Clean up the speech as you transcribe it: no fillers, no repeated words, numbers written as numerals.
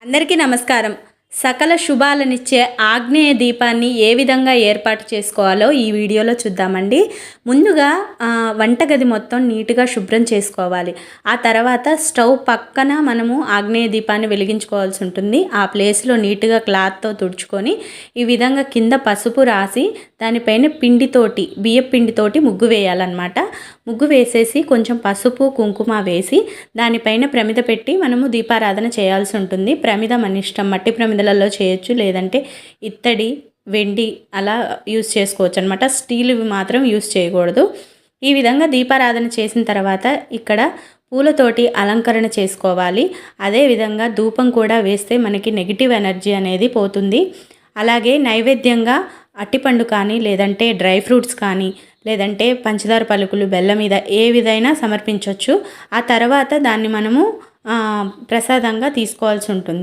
అందరికీ నమస్కారం. సకల శుభాలనిచ్చే ఆగ్నేయ దీపాన్ని ఏ విధంగా ఏర్పాటు చేసుకోవాలో ఈ వీడియోలో చూద్దామండి. ముందుగా వంటగది మొత్తం నీట్గా శుభ్రం చేసుకోవాలి. ఆ తర్వాత స్టవ్ పక్కన మనము ఆగ్నేయ దీపాన్ని వెలిగించుకోవాల్సి ఉంటుంది. ఆ ప్లేస్లో నీట్గా క్లాత్తో తుడుచుకొని ఈ విధంగా కింద పసుపు రాసి దానిపైన బియ్యం పిండితోటి ముగ్గు వేయాలన్నమాట. ముగ్గు వేసేసి కొంచెం పసుపు కుంకుమ వేసి దానిపైన ప్రమిద పెట్టి మనము దీపారాధన చేయాల్సి ఉంటుంది. ప్రమిద మన ఇష్టం, మట్టి ప్రమిదలలో చేయొచ్చు, లేదంటే ఇత్తడి, వెండి అలా యూస్ చేసుకోవచ్చు అనమాట. స్టీల్వి మాత్రం యూస్ చేయకూడదు. ఈ విధంగా దీపారాధన చేసిన తర్వాత ఇక్కడ పూలతోటి అలంకరణ చేసుకోవాలి. అదేవిధంగా ధూపం కూడా వేస్తే మనకి నెగిటివ్ ఎనర్జీ అనేది పోతుంది. అలాగే నైవేద్యంగా అట్టిపండు కానీ, లేదంటే డ్రై ఫ్రూట్స్ కానీ, లేదంటే పంచదార పలుకులు, బెల్లం మీద ఏ విధైనా సమర్పించవచ్చు. ఆ తర్వాత దాన్ని మనము ప్రసాదంగా తీసుకోవాల్సి ఉంటుంది.